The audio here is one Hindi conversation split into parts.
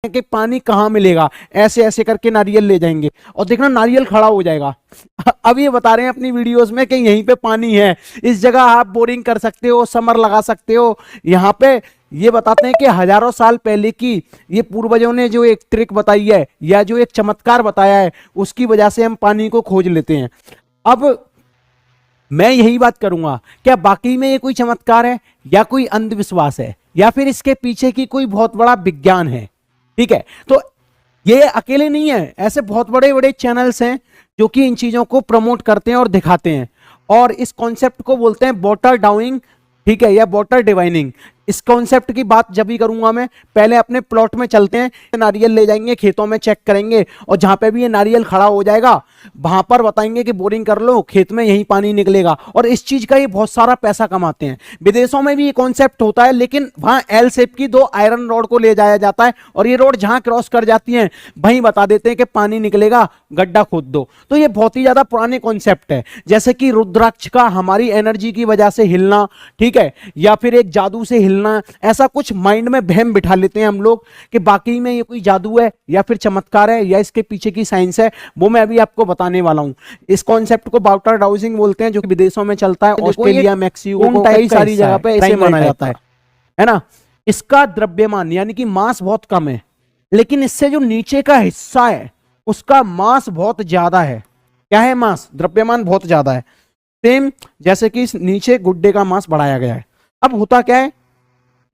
कि पानी कहाँ मिलेगा, ऐसे ऐसे करके नारियल ले जाएंगे और देखना नारियल खड़ा हो जाएगा। अब ये बता रहे हैं अपनी वीडियोस में कि यहीं पे पानी है, इस जगह आप बोरिंग कर सकते हो, समर लगा सकते हो। यहाँ पे ये बताते हैं कि हजारों साल पहले की ये पूर्वजों ने जो एक ट्रिक बताई है या जो एक चमत्कार बताया है, उसकी वजह से हम पानी को खोज लेते हैं। अब मैं यही बात करूंगा, क्या बाकी में ये कोई चमत्कार है या कोई अंधविश्वास है या फिर इसके पीछे की कोई बहुत बड़ा विज्ञान है? ठीक है, तो ये अकेले नहीं है, ऐसे बहुत बड़े बड़े चैनल्स हैं जो कि इन चीजों को प्रमोट करते हैं और दिखाते हैं, और इस कॉन्सेप्ट को बोलते हैं वाटर डाउनिंग, ठीक है, या वाटर डिवाइनिंग। इस कॉन्सेप्ट की बात जब भी करूंगा मैं, पहले अपने प्लॉट में चलते हैं, नारियल ले जाएंगे, खेतों में चेक करेंगे, और जहां पे भी ये नारियल खड़ा हो जाएगा वहां पर बताएंगे कि बोरिंग कर लो, खेत में यही पानी निकलेगा। और इस चीज का ये बहुत सारा पैसा कमाते हैं। विदेशों में भी ये कॉन्सेप्ट होता है, लेकिन वहां एल शेप की 2 आयरन रॉड को ले जाया जाता है और ये रोड जहां क्रॉस कर जाती है वहीं बता देते हैं कि पानी निकलेगा, गड्ढा खोद दो। तो ये बहुत ही ज्यादा पुराने कॉन्सेप्ट है, जैसे कि रुद्राक्ष का हमारी एनर्जी की वजह से हिलना, ठीक है, या फिर एक जादू से हिलना, ऐसा कुछ माइंड में बहम बिठा लेते हैं हम लोग कि बाकी में ये कोई जादू है या फिर चमत्कार है या इसके पीछे की साइंस है। वो मैं अभी आपको बताने वाला हूं। इस कॉन्सेप्ट को वाटर डाउसिंग बोलते हैं, जो कि विदेशों में चलता है, ऑस्ट्रेलिया, मैक्सिको, कई सारी जगह पे इसे माना जाता है ना। इसका द्रव्यमान यानी कि मास बहुत कम है, लेकिन इससे जो नीचे का हिस्सा है उसका मास बहुत ज्यादा है। क्या है? मास, द्रव्यमान बहुत ज्यादा है। सेम जैसे कि इस नीचे गुड्डे का मास बढ़ाया गया है। अब होता क्या है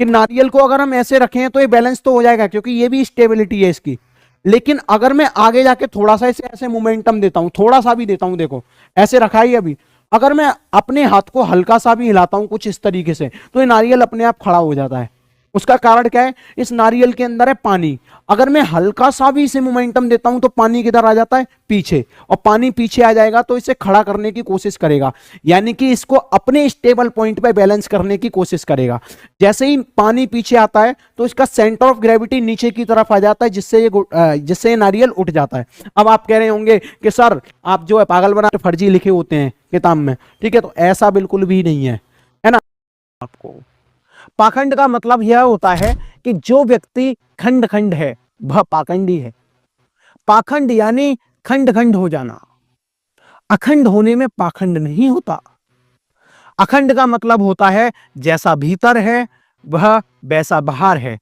कि नारियल को अगर हम ऐसे रखें तो ये बैलेंस तो हो जाएगा, क्योंकि ये भी स्टेबिलिटी है इसकी। लेकिन अगर मैं आगे जाके थोड़ा सा इसे ऐसे मोमेंटम देता हूं, थोड़ा सा भी देता हूं, देखो ऐसे रखा ही अभी, अगर मैं अपने हाथ को हल्का सा भी हिलाता हूं कुछ इस तरीके से, तो ये नारियल अपने आप खड़ा हो जाता है। उसका कारण क्या है? इस नारियल के अंदर है पानी। अगर मैं हल्का सा भी इसे मोमेंटम देता हूं तो पानी किधर आ जाता है? पीछे। और पानी पीछे आ जाएगा तो इसे खड़ा करने की कोशिश करेगा, यानी कि इसको अपने स्टेबल पॉइंट पे बैलेंस करने की कोशिश करेगा। जैसे ही पानी पीछे आता है तो इसका सेंटर ऑफ ग्रेविटी नीचे की तरफ आ जाता है, जिससे ये नारियल उठ जाता है। अब आप कह रहे होंगे कि सर आप जो है पागल बना फर्जी लिखे होते हैं किताब में, ठीक है, तो ऐसा बिल्कुल भी नहीं है ना। आपको पाखंड का मतलब यह होता है कि जो व्यक्ति खंड खंड है वह पाखंडी है। पाखंड यानी खंड खंड हो जाना। अखंड होने में पाखंड नहीं होता। अखंड का मतलब होता है जैसा भीतर है वह वैसा बाहर है,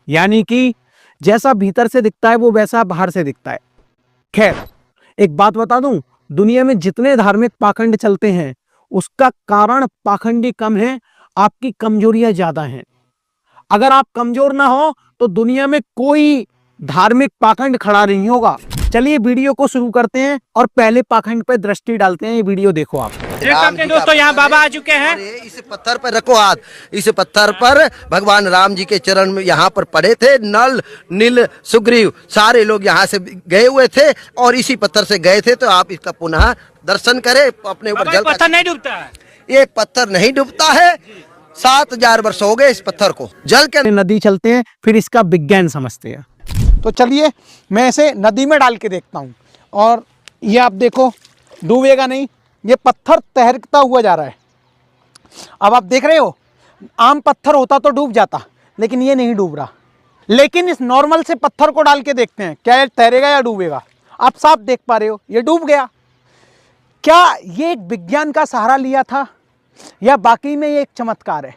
यानी कि जैसा भीतर से दिखता है वो वैसा बाहर से दिखता है। खैर एक बात बता दूं, दुनिया में जितने धार्मिक पाखंड चलते हैं उसका कारण पाखंडी कम है, आपकी कमजोरियां ज्यादा हैं। अगर आप कमजोर ना हो तो दुनिया में कोई धार्मिक पाखंड खड़ा नहीं होगा। चलिए वीडियो को शुरू करते हैं और पहले पाखंड पर दृष्टि डालते हैं। ये वीडियो देखो आप। दोस्तों यहाँ बाबा आ चुके हैं। इस पत्थर पर रखो हाथ। इस पत्थर पर भगवान राम जी के चरण में यहाँ पर पड़े थे। नल, नील, सुग्रीव सारे लोग यहाँ से गए हुए थे और इसी पत्थर से गए थे। तो आप इसका पुनः दर्शन करें। अपने ऊपर जल, पत्थर नहीं डूबता है, ये पत्थर नहीं डूबता है। 7000 वर्ष हो गए इस पत्थर को। जल के नदी चलते हैं, फिर इसका विज्ञान समझते हैं। तो चलिए मैं इसे नदी में डाल के देखता हूँ, और ये आप देखो डूबेगा नहीं, ये पत्थर तैरता हुआ जा रहा है। अब आप देख रहे हो, आम पत्थर होता तो डूब जाता, लेकिन ये नहीं डूब रहा। लेकिन इस नॉर्मल से पत्थर को डाल के देखते हैं क्या ये तैरेगा या डूबेगा। आप साफ देख पा रहे हो ये डूब गया। क्या ये एक विज्ञान का सहारा लिया था या बाकी में ये एक चमत्कार है?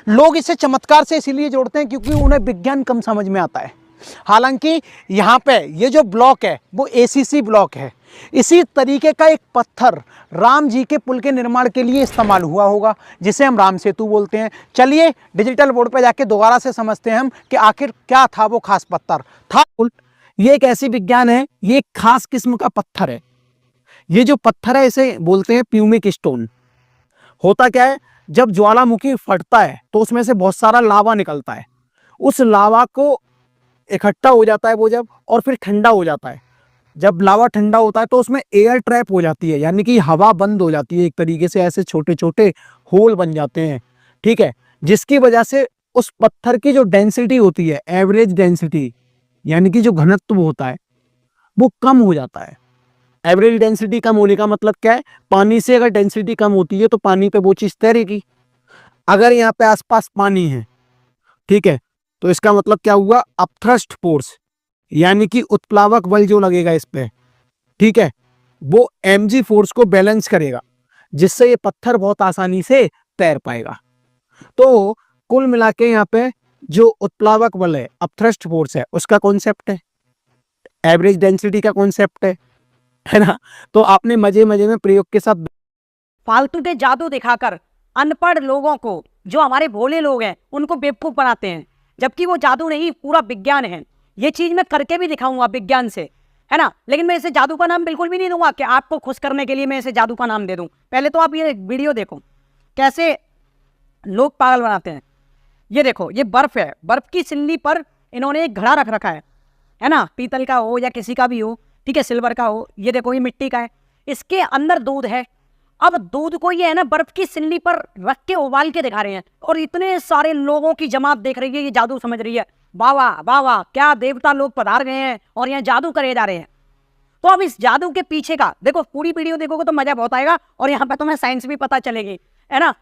लोग इसे चमत्कार से इसीलिए जोड़ते हैं क्योंकि उन्हें विज्ञान कम समझ में आता है। हालांकि यहाँ पे ये जो ब्लॉक है वो एसीसी ब्लॉक है। इसी तरीके का एक पत्थर राम जी के पुल के निर्माण के लिए इस्तेमाल हुआ होगा, जिसे हम राम सेतु बोलते हैं। चलिए डिजिटल बोर्ड पे जाके दोबारा से समझते हैं हम कि आखिर क्या था वो खास पत्थर था। ये एक ऐसी विज्ञान है, ये एक खास किस्म का पत्थर है। ये जो पत्थर है इसे बोलते हैं प्यूमिक स्टोन। होता क्या है, जब ज्वालामुखी फटता है तो उसमें से बहुत सारा लावा निकलता है। उस लावा को इकट्ठा हो जाता है वो जब, और फिर ठंडा हो जाता है। जब लावा ठंडा होता है तो उसमें एयर ट्रैप हो जाती है, यानी कि हवा बंद हो जाती है एक तरीके से। ऐसे छोटे छोटे होल बन जाते हैं, ठीक है, जिसकी वजह से उस पत्थर की जो डेंसिटी होती है, एवरेज डेंसिटी यानी कि जो घनत्व होता है वो कम हो जाता है। एवरेज डेंसिटी कम होने का मतलब क्या है? पानी से अगर डेंसिटी कम होती है तो पानी पे वो चीज तैरेगी। अगर यहाँ पे आसपास पानी है, ठीक है, तो इसका मतलब क्या हुआ, अपथ्रस्ट फोर्स यानी कि उत्प्लावक बल जो लगेगा इस पे, ठीक है, वो mg फोर्स को बैलेंस करेगा, जिससे ये पत्थर बहुत आसानी से तैर पाएगा। तो कुल मिला के यहाँ पे जो उत्प्लावक बल है, अपथ्रस्ट फोर्स है, उसका कॉन्सेप्ट है, एवरेज डेंसिटी का कॉन्सेप्ट है ना। तो आपने मजे मजे में प्रयोग के साथ फालतू के जादू दिखाकर अनपढ़ लोगों को, जो हमारे भोले लोग हैं, उनको बेवकूफ बनाते हैं, जबकि वो जादू नहीं, पूरा विज्ञान है। ये चीज मैं करके भी दिखाऊंगा विज्ञान से, है ना। लेकिन मैं इसे जादू का नाम बिल्कुल भी नहीं दूंगा कि आपको खुश करने के लिए मैं इसे जादू का नाम दे दूं। पहले तो आप ये वीडियो देखो कैसे लोग पागल बनाते हैं। ये देखो, ये बर्फ है, बर्फ की सिल्ली पर इन्होंने एक घड़ा रख रखा है ना, पीतल का हो या किसी का भी हो, ठीक है, सिल्वर का हो। ये देखो, ये मिट्टी का है, इसके अंदर दूध है। अब दूध को ये है ना बर्फ की सिल्ली पर रख के उबाल के दिखा रहे हैं, और इतने सारे लोगों की जमात देख रही है, ये जादू समझ रही है। वाह वाह वाह वाह, क्या देवता लोग पधार गए हैं और यहाँ जादू करे जा रहे हैं। तो अब इस जादू के पीछे का देखो, पूरी वीडियो देखोगे तो मजा बहुत आएगा, और यहाँ पे तुम्हें साइंस भी पता चलेगी, है ना।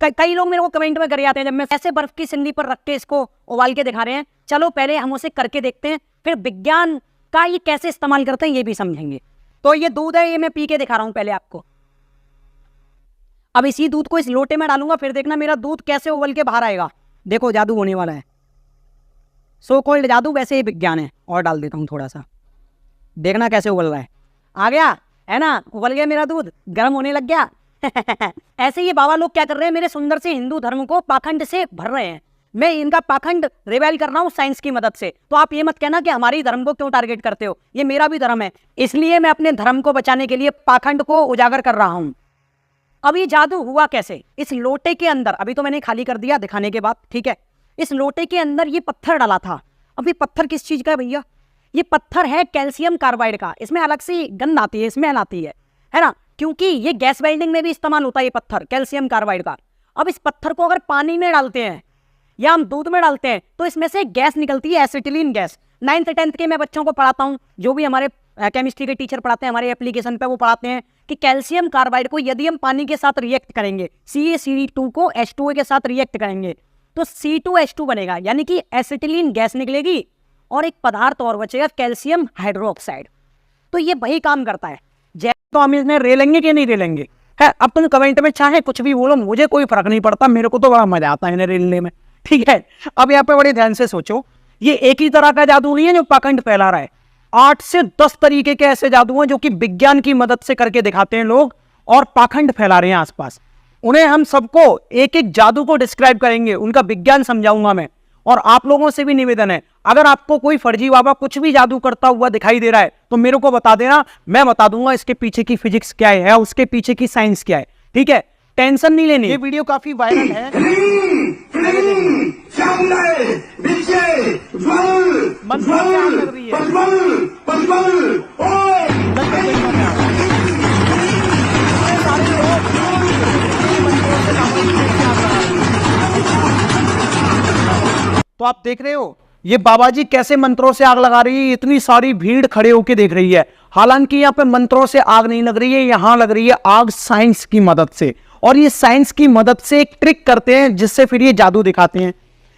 कई लोग मेरे को कमेंट में करे आते हैं, जब मैं ऐसे बर्फ की सिल्ली पर रख के इसको उबाल के दिखा रहे हैं। चलो पहले हम उसे करके देखते हैं, फिर विज्ञान का ये कैसे इस्तेमाल करते हैं ये भी समझेंगे। तो ये दूध है, ये मैं पी के दिखा रहा हूं पहले आपको। अब इसी दूध को इस लोटे में डालूंगा, फिर देखना मेरा दूध कैसे उबल के बाहर आएगा। देखो जादू होने वाला है, सो कॉल्ड जादू, वैसे ही विज्ञान है। और डाल देता हूँ थोड़ा सा, देखना कैसे उबल रहा है। आ गया, है ना, उबल गया मेरा दूध, गर्म होने लग गया। ऐसे ये बाबा लोग क्या कर रहे हैं, मेरे सुंदर से हिंदू धर्म को पाखंड से भर रहे हैं। मैं इनका पाखंड रिवेल कर रहा हूँ साइंस की मदद से। तो आप ये मत कहना कि हमारे धर्म को क्यों टारगेट करते हो, ये मेरा भी धर्म है, इसलिए मैं अपने धर्म को बचाने के लिए पाखंड को उजागर कर रहा हूँ। अब ये जादू हुआ कैसे, इस लोटे के अंदर, अभी तो मैंने खाली कर दिया दिखाने के बाद, ठीक है, इस लोटे के अंदर ये पत्थर डाला था। अब ये पत्थर किस चीज का है भैया, ये पत्थर है कैल्शियम कार्बाइड का। इसमें अलग सी गंध आती है, स्मेल आती है ना, क्योंकि ये गैस वेल्डिंग में भी इस्तेमाल होता है ये पत्थर कैल्शियम कार्बाइड का। अब इस पत्थर को अगर पानी में डालते हैं या हम दूध में डालते हैं तो इसमें से गैस निकलती है, एसिटिलीन गैस। 9th 10th के मैं बच्चों को पढ़ाता हूँ, जो भी हमारे केमिस्ट्री के टीचर पढ़ाते हैं हमारे एप्लीकेशन पे, वो पढ़ाते हैं कि कैल्शियम कार्बाइड को यदि हम पानी के साथ रिएक्ट करेंगे, CaCl2 को H2O के साथ रिएक्ट करेंगे तो C2H2 बनेगा, यानी कि एसिटिलीन गैस निकलेगी और एक पदार्थ और बचेगा कैल्शियम हाइड्रोक्साइड। तो ये वही काम करता है। तो हम इसमें रेलेंगे कि नहीं रेलेंगे, है अब तुम कमेंट में चाहे कुछ भी बोलो, मुझे कोई फर्क नहीं पड़ता, मेरे को तो बड़ा मजा आता है इन्हें रेलने में, ठीक है। अब यहाँ पे बड़े ध्यान से सोचो, ये एक ही तरह का जादू नहीं है जो पाखंड फैला रहा है। 8 से 10 तरीके के ऐसे जादू हैं जो कि विज्ञान की मदद से करके दिखाते हैं लोग, और पाखंड फैला रहे हैं आसपास। उन्हें हम सबको एक एक जादू को डिस्क्राइब करेंगे, उनका विज्ञान समझाऊंगा मैं। और आप लोगों से भी निवेदन है, अगर आपको कोई फर्जी बाबा कुछ भी जादू करता हुआ दिखाई दे रहा है तो मेरे को बता देना, मैं बता दूंगा इसके पीछे की फिजिक्स क्या है, उसके पीछे की साइंस क्या है, ठीक है, टेंशन नहीं लेनी। ये वीडियो काफी वायरल है। मंत्रों से आग लग रही तो आप देख रहे हो ये बाबा जी कैसे मंत्रों से आग लगा रही है, इतनी सारी भीड़ खड़े होके देख रही है। हालांकि यहाँ पे मंत्रों से आग नहीं लग रही है, यहाँ लग रही है आग साइंस की मदद से, और ये साइंस की मदद से एक ट्रिक करते हैं जिससे फिर ये जादू दिखाते हैं।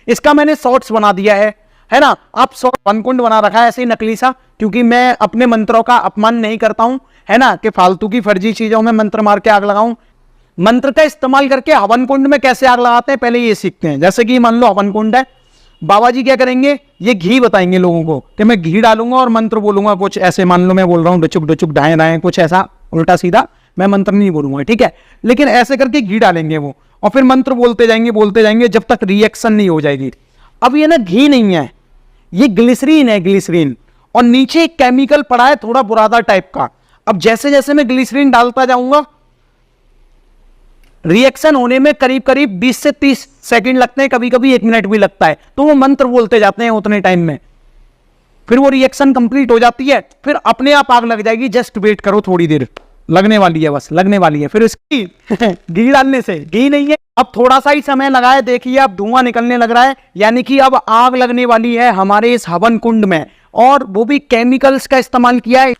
इसका मैंने शॉर्ट्स बना दिया है ना। आप वनकुंड बना रखा है ऐसे ही नकली सा, क्योंकि मैं अपने मंत्रों का अपमान नहीं करता हूं, है ना, कि फालतू की फर्जी चीजों में मंत्र मार के आग लगाऊं। मंत्र का इस्तेमाल करके हवन कुंड में कैसे आग लगाते हैं पहले ये सीखते हैं। जैसे कि मान लो हवन कुंड है, बाबा जी क्या करेंगे, ये घी बताएंगे लोगों को कि मैं घी डालूंगा और मंत्र बोलूंगा कुछ ऐसे, मान लो मैं बोल रहा हूँ डुचुक डुचुक ढाए ढाए, कुछ ऐसा उल्टा सीधा, मैं मंत्र नहीं बोलूंगा, ठीक है, लेकिन ऐसे करके घी डालेंगे वो, और फिर मंत्र बोलते जाएंगे जब तक रिएक्शन नहीं हो जाएगी। अब ये ना घी नहीं है, ये ग्लिसरीन है, ग्लिसरीन, और नीचे एक केमिकल पड़ा है थोड़ा बुरादा टाइप का। अब जैसे जैसे मैं ग्लिसरीन डालता जाऊंगा, रिएक्शन होने में करीब करीब 20 से 30 सेकंड लगते हैं, कभी कभी 1 मिनट भी लगता है। तो वो मंत्र बोलते जाते हैं उतने टाइम में, फिर वो रिएक्शन कंप्लीट हो जाती है, फिर अपने आप आग लग जाएगी। जस्ट वेट करो, थोड़ी देर लगने वाली है, बस लगने वाली है। फिर इसकी घी डालने से, घी नहीं है, अब थोड़ा सा ही समय लगा है, देखिए अब धुआं निकलने लग रहा है, यानी कि अब आग लगने वाली है हमारे इस हवन कुंड में, और वो भी केमिकल्स का इस्तेमाल किया है।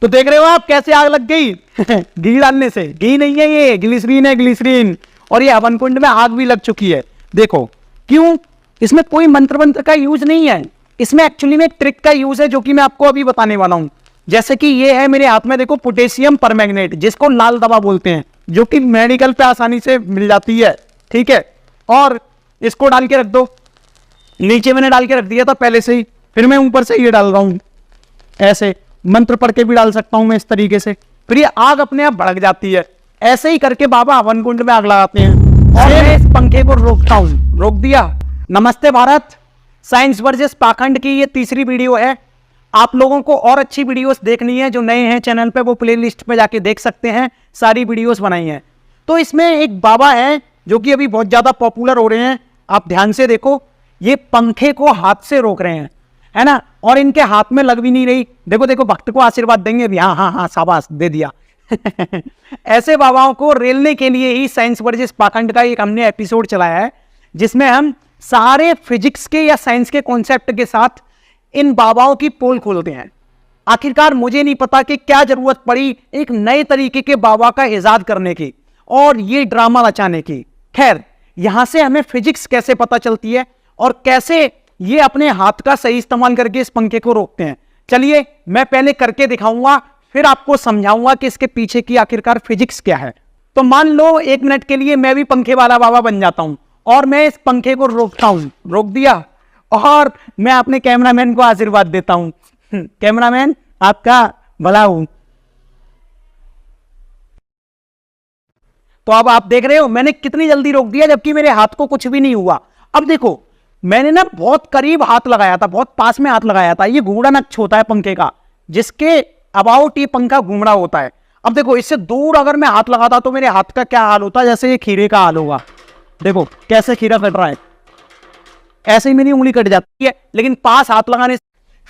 तो देख रहे हो आप कैसे आग लग गई घी डालने से। घी नहीं है, ये ग्लिसरीन है, ग्लिसरीन, और ये हवन कुंड में आग भी लग चुकी है। देखो क्यों, इसमें कोई मंत्र मंत्र का यूज नहीं है, इसमें एक्चुअली में एक ट्रिक का यूज है जो कि मैं आपको अभी बताने वाला हूं। जैसे कि ये है मेरे हाथ में, देखो पोटेशियम परमैंगनेट, जिसको लाल दवा बोलते हैं, जो कि मेडिकल पे आसानी से मिल जाती है, ठीक है। और इसको डाल के रख दो, नीचे मैंने डाल के रख दिया था पहले से ही, फिर मैं ऊपर से ये डाल रहा हूं, ऐसे मंत्र पढ़ के भी डाल सकता हूं मैं इस तरीके से, फिर ये आग अपने आप भड़क जाती है। ऐसे ही करके बाबा हवन कुंड में आग लगाते हैं और मैं इस पंखे को रोकता हूं। रोक दिया। नमस्ते भारत, साइंस वर्सेस पाखंड की ये तीसरी वीडियो है। आप लोगों को और अच्छी वीडियोस देखनी है, जो नए हैं चैनल पे वो प्लेलिस्ट पे जाके देख सकते हैं, सारी वीडियोस बनाई हैं। तो इसमें एक बाबा है जो कि अभी बहुत ज्यादा पॉपुलर हो रहे हैं, आप ध्यान से देखो, ये पंखे को हाथ से रोक रहे हैं, है ना, और इनके हाथ में लग भी नहीं रही। देखो देखो, भक्त को आशीर्वाद देंगे भी, हाँ हाँ हाँ शाबाश दे दिया। ऐसे बाबाओं को रेलने के लिए ही साइंस वर्सेस पाखंड का एक हमने एपिसोड चलाया है, जिसमें हम सारे फिजिक्स के या साइंस के कॉन्सेप्ट के साथ इन बाबाओं की पोल खोलते हैं। आखिरकार मुझे नहीं पता कि क्या जरूरत पड़ी एक नए तरीके के बाबा का इजाद करने की और ये ड्रामा रचाने की। खैर, यहां से हमें फिजिक्स कैसे पता चलती है और कैसे ये अपने हाथ का सही इस्तेमाल करके इस पंखे को रोकते हैं, चलिए मैं पहले करके दिखाऊंगा, फिर आपको समझाऊंगा कि इसके पीछे की आखिरकार फिजिक्स क्या है। तो मान लो 1 मिनट के लिए मैं भी पंखे वाला बाबा बन जाता हूं और मैं इस पंखे को रोकता हूं। रोक दिया और मैं अपने कैमरामैन को आशीर्वाद देता हूं। कैमरामैन आपका भला हो। तो अब आप देख रहे हो मैंने कितनी जल्दी रोक दिया, जबकि मेरे हाथ को कुछ भी नहीं हुआ। अब देखो, मैंने ना बहुत करीब हाथ लगाया था, बहुत पास में हाथ लगाया था। ये घूमड़ा नक्श होता है पंखे का, जिसके अबाउट ये पंखा घूमड़ा होता है। अब देखो, इससे दूर अगर मैं हाथ लगाता तो मेरे हाथ का क्या हाल होता, जैसे ये खीरे का हाल होगा। देखो कैसे खीरा कट रहा है, ऐसे ही मेरी उंगली कट जाती है। लेकिन पास हाथ लगाने,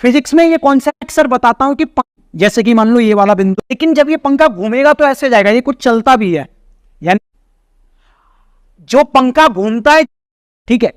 फिजिक्स में ये कॉन्सेप्ट सर बताता हूं कि जैसे कि मान लो ये वाला बिंदु, लेकिन जब ये पंखा घूमेगा तो ऐसे जाएगा, ये कुछ चलता भी है, यानी जो पंखा घूमता है, ठीक है,